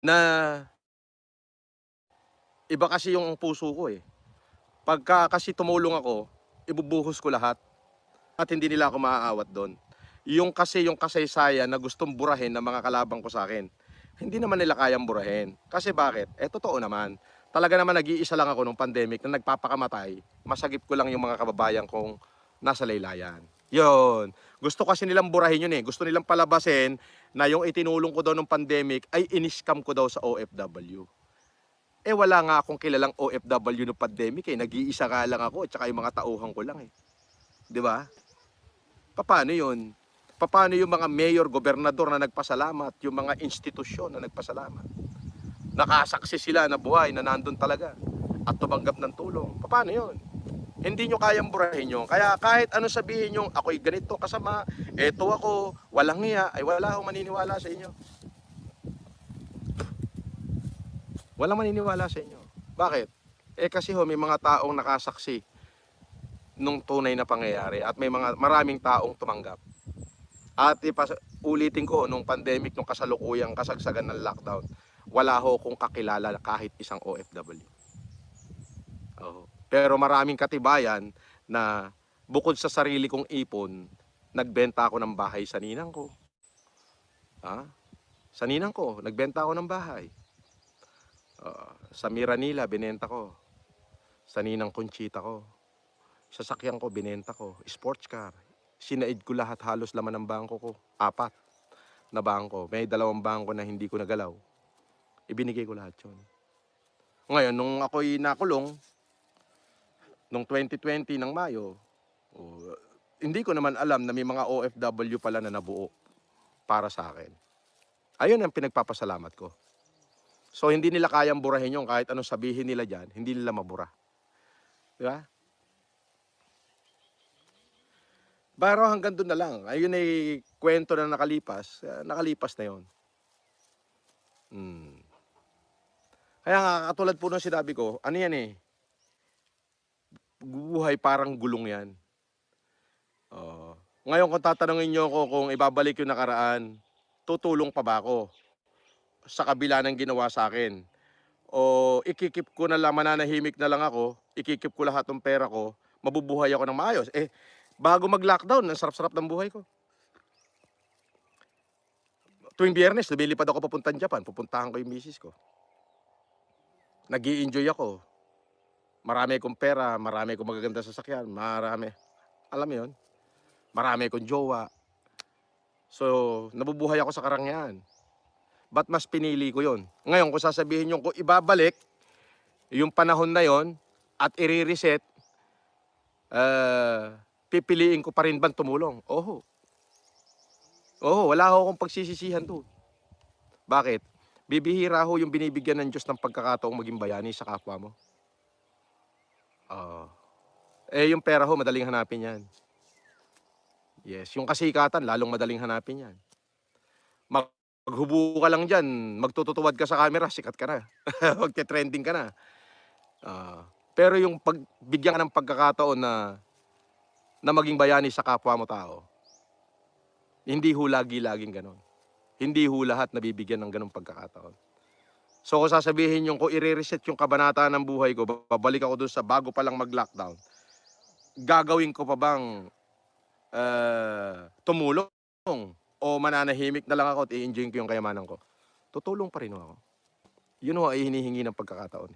na iba kasi yung puso ko, eh. Pagka kasi tumulong ako, ibubuhos ko lahat at hindi nila ako maaawat dun. Yung kasi yung kasaysayan na gustong burahin ng mga kalabang ko sa'kin, hindi naman nila kayang burahin. Kasi bakit? Eh, totoo naman. Talaga naman nag-iisa lang ako nung pandemic na nagpapakamatay, masagip ko lang yung mga kababayan kong nasa laylayan. Yun. Gusto kasi nilang burahin yun, eh. Gusto nilang palabasin na yung itinulong ko daw nung pandemic ay in-scam ko daw sa OFW. Eh, wala nga akong kilalang OFW nung pandemic, eh, nag-iisa nga lang ako at saka yung mga tauhan ko lang, eh, 'di ba? Papaano 'yun? Papaano yung mga mayor, gobernador na nagpasalamat, yung mga institusyon na nagpasalamat? Nakasaksi sila na buhay na nandun talaga at tumanggap ng tulong. Papaano 'yun? Hindi nyo kayang burahin yun. Kaya kahit ano sabihin nyo, ako'y ganito kasama, eto ako, walang hiya, ay wala akong maniniwala sa inyo. Walang maniniwala sa inyo. Bakit? Eh kasi ho, may mga taong nakasaksi nung tunay na pangyayari at may mga maraming taong tumanggap. At ulitin ko, nung pandemic, nung kasalukuyang kasagsagan ng lockdown, wala ho kong kakilala kahit isang OFW. Oh. Pero maraming katibayan na bukod sa sarili kong ipon, nagbenta ako ng bahay sa ninang ko. Ha? Sa ninang ko, nagbenta ako ng bahay. Sa Miranila, binenta ko. Sa ninang Conchita ko. Sasakyan ko, binenta ko. Sports car. Sinaid ko lahat, halos laman ng bangko ko. 4 na bangko. May 2 bangko na hindi ko nagalaw. Ibinigay ko lahat yun. Ngayon, nung ako'y nakulong, nung 2020 ng Mayo, oh, hindi ko naman alam na may mga OFW pala na nabuo para sa akin. Ayun ang pinagpapasalamat ko. So, hindi nila kayang burahin yung kahit anong sabihin nila dyan, hindi nila mabura. Di ba? Pero hanggang doon na lang. Ayun ay kwento na nakalipas, nakalipas na yon. Hmm. Kaya nga, katulad po ng sinabi ko, ano yan eh, buhay parang gulong yan. Uh, Ngayon kung tatanungin nyo ako kung ibabalik yung nakaraan, tutulong pa ba ako sa kabila ng ginawa sa akin? O ikikip ko na lang, mananahimik na lang ako, ikikip ko lahat ng pera ko, mabubuhay ako ng maayos. Eh, bago mag-lockdown, ang sarap-sarap ng buhay ko. Tuwing Biyernes, lumilipad ako papuntang Japan, pupuntahan ko yung misis ko. Nag-i-enjoy ako. Marami akong pera, marami akong magaganda sasakyan, marami. Alam mo yun? Marami akong jowa. So, nabubuhay ako sa karangyaan. Ba't mas pinili ko yon? Ngayon, kung sasabihin nyo, kung ibabalik yung panahon na yon at i-reset, pipiliin ko pa rin bang tumulong? Oho. Oho, wala ho akong pagsisisihan doon. Bakit? Bibihira ho yung binibigyan ng Diyos ng pagkakataong maging bayani sa kapwa mo. Eh, yung pera ho, madaling hanapin yan. Yes, yung kasikatan, lalong madaling hanapin yan. Maghubo ka lang dyan, magtututuwad ka sa camera, sikat ka na. Magte-trending ka na. Pero yung pagbigyan ka ng pagkakataon na maging bayani sa kapwa mo tao, hindi ho lagi-laging ganon. Hindi ho lahat nabibigyan ng ganong pagkakataon. So kung sasabihin yung kung i-reset yung kabanata ng buhay ko, babalik ako dun sa bago pa lang mag-lockdown, gagawin ko pa bang tumulong o mananahimik na lang ako at i-enjoy ko yung kayamanan ko? Tutulong pa rin ako. Yun ho ay hinihingi ng pagkakataon.